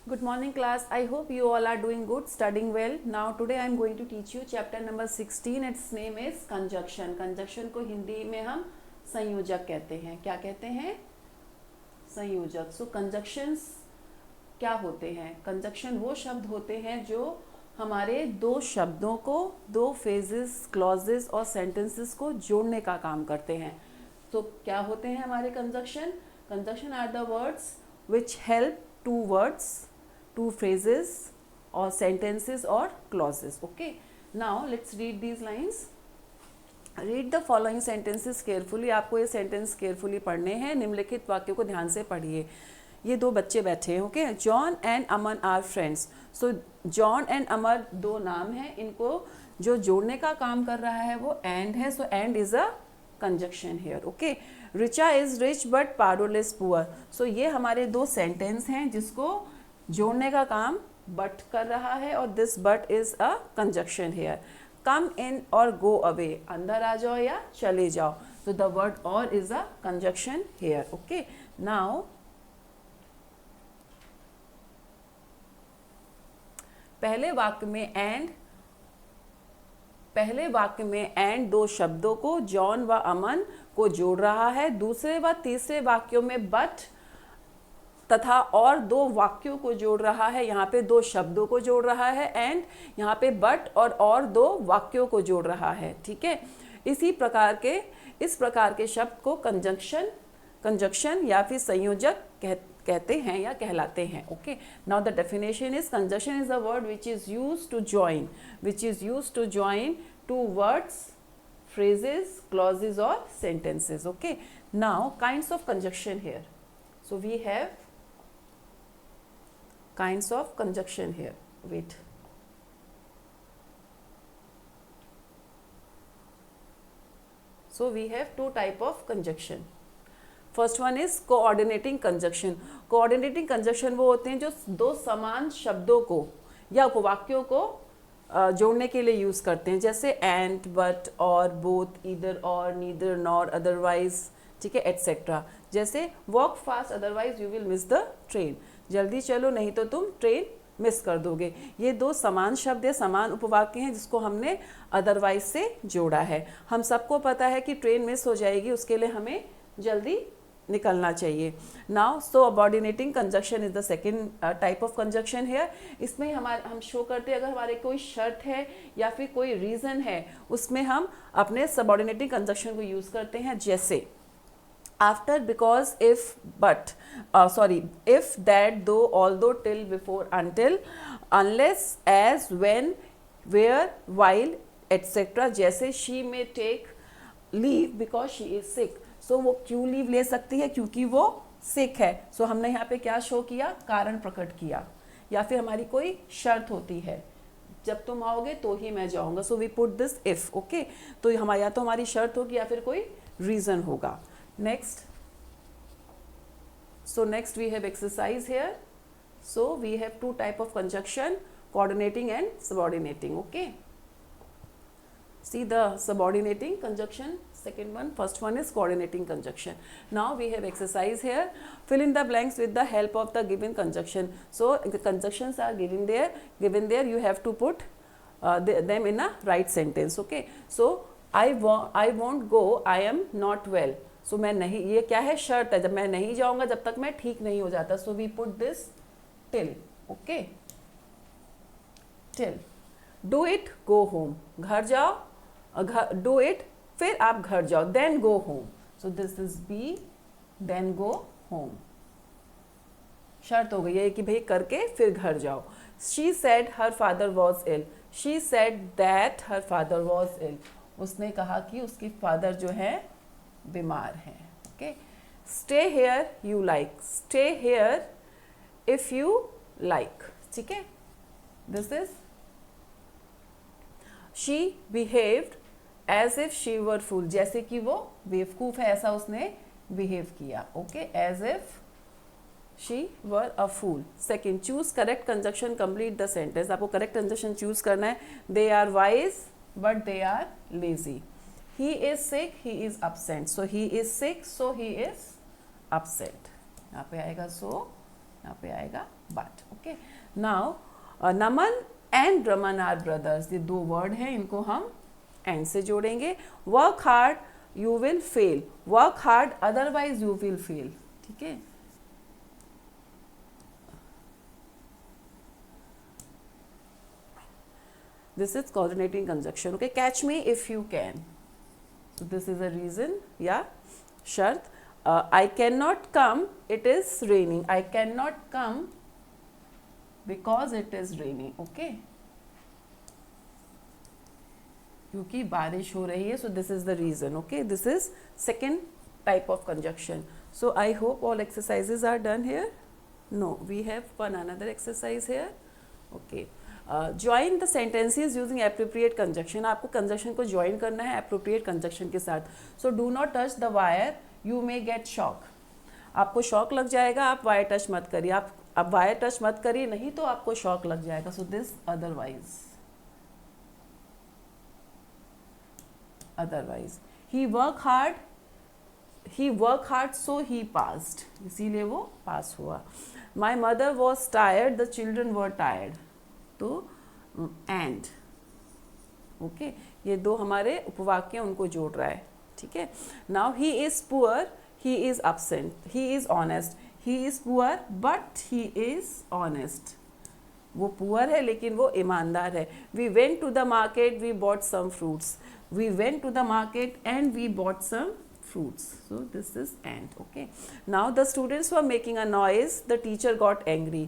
Good morning class. I hope you all are doing good, studying well. Now today I am going to teach you chapter number 16. Its name is conjunction. Conjunction को हिंदी में हम संयोजक कहते हैं. क्या कहते हैं? संयोजक. So conjunctions क्या होते हैं? कंजक्शन वो शब्द होते हैं जो हमारे दो शब्दों को, दो फेजेस, क्लॉजेस और सेंटेंसेस को जोड़ने का काम करते हैं. तो क्या होते हैं हमारे conjunction? Conjunction are the words which help two words, two phrases or sentences or clauses. Okay, now let's read these lines. Read the following sentences carefully. आपको ये सेंटेंस केयरफुली पढ़ने हैं. निम्नलिखित वाक्यों को ध्यान से पढ़िए. ये दो बच्चे बैठे हैं. Okay, John and Aman are friends. So John and Amar दो नाम हैं. इनको जो जोड़ने का काम कर रहा है वो एंड है. So and is a conjunction here. Okay, Richa is rich but Parul is poor. So ये हमारे दो सेंटेंस हैं जिसको जोड़ने का काम बट कर रहा है और this but is a conjunction here. Come in और गो अवे, अंदर आ जाओ या चले जाओ. तो द वर्ड और is a conjunction here. Okay, now पहले वाक्य में एंड दो शब्दों को, जॉन व अमन को जोड़ रहा है. दूसरे व तीसरे वाक्यों में बट तथा और दो वाक्यों को जोड़ रहा है. यहाँ पे दो शब्दों को जोड़ रहा है एंड यहाँ पे बट और दो वाक्यों को जोड़ रहा है. ठीक है, इस प्रकार के शब्द को कंजक्शन या फिर संयोजक कहते हैं या कहलाते हैं. Okay, now the definition is conjunction is a word which is used to join two words, phrases, clauses or sentences. Okay, now kinds of conjunction here. So we have kinds of conjunction here. Wait, so we have two type of conjunction. First one is coordinating conjunction. Coordinating conjunction वो होते हैं जो दो समान शब्दों को या उपवाक्यों को जोड़ने के लिए यूज करते हैं. जैसे एंड, बट, और, बोथ, ईदर और, नीदर, नॉर, अदरवाइज. ठीक है, एटसेट्रा. जैसे walk fast otherwise you will miss the train. जल्दी चलो नहीं तो तुम ट्रेन मिस कर दोगे. ये दो समान शब्द है, समान उपवाक्य हैं जिसको हमने अदरवाइज से जोड़ा है. हम सबको पता है कि ट्रेन मिस हो जाएगी, उसके लिए हमें जल्दी निकलना चाहिए. Now subordinating conjunction is the second type of conjunction here. इसमें हम शो करते हैं अगर हमारे कोई शर्त है या फिर कोई रीज़न है, उसमें हम अपने सबऑर्डिनेटिंग कंजक्शन को यूज़ करते हैं. जैसे after, because, if, but, if, that, though, although, till, before, until, unless, as, when, where, while, etc. जैसे she may take leave because she is sick. So वो क्यों लीव ले सकती है? क्योंकि वो sick है. So हमने यहाँ पे क्या शो किया? कारण प्रकट किया. या फिर हमारी कोई शर्त होती है, जब तुम आओगे तो ही मैं जाऊँगा. So we put this if. Okay, तो या तो हमारी शर्त होगी या फिर कोई रीज़न होगा. Next, so next we have exercise here. So we have two type of conjunction, coordinating and subordinating. Okay, see the subordinating conjunction, second one. First one is coordinating conjunction. Now we have exercise here. Fill in the blanks with the help of the given conjunction. So the conjunctions are given there. You have to put them in a right sentence. Okay, so I won't go, I am not well. सो मैं नहीं, ये क्या है? शर्त है. जब मैं नहीं जाऊंगा जब तक मैं ठीक नहीं हो जाता. So we put this till. Okay, till. Do it, go home. घर जाओ, डू इट, फिर आप घर जाओ. Then go home. So this is B, then go home. शर्त हो गई है कि भाई करके फिर घर जाओ. She said her father was ill. She said that her father was ill. उसने कहा कि उसकी फादर जो है बीमार है. Okay, stay here you like. Stay here if you like. ठीक है, this is she behaved as if she were fool. जैसे कि वो बेवकूफ है ऐसा उसने बिहेव किया. Okay, as if she were a fool. Second, choose correct conjunction, complete the sentence. आपको करेक्ट कंजक्शन चूज करना है. They are wise but they are lazy. He is sick, he is absent. So he is sick, so he is absent. यहाँ पे आएगा so, यहाँ पे आएगा but. Okay, now Naman and Raman are brothers. ये दो वर्ड हैं, इनको हम एंड से जोड़ेंगे. Work hard you will fail, work hard otherwise you will fail. ठीक है, this is coordinating conjunction. Okay, catch me if you can. So this is a reason. Yeah, shart. I cannot come, it is raining. I cannot come because it is raining. Okay, क्योंकि बारिश हो रही है. So this is the reason. Okay, this is second type of conjunction. So I hope all exercises are done here. No, we have one another exercise here. Okay. Join the sentences using appropriate conjunction. आपको conjunction को join करना है appropriate conjunction के साथ. So do not touch the wire, you may gate shock. आपको shock लग जाएगा, आप वायर टच मत करिए. आप वायर टच मत करिए, नहीं तो आपको शॉक लग जाएगा. So this otherwise he work hard so he passed, इसीलिए वो पास हुआ. My mother was tired, the children were tired. तो एंड. ओके, ये दो हमारे उपवाक्य उनको जोड़ रहा है. ठीक है, now he is poor, he is absent, he is honest. He is poor but he is honest. वो पुअर है लेकिन वो ईमानदार है. We went to the market, we bought some fruits. We went to the market and we bought some fruits. So this is and. Okay, now the students were making a noise, the teacher got angry.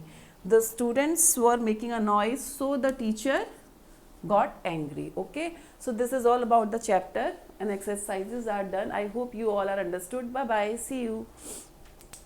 The students were making a noise, so the teacher got angry. Okay, so this is all about the chapter and exercises are done. I hope you all are understood. Bye bye, see you.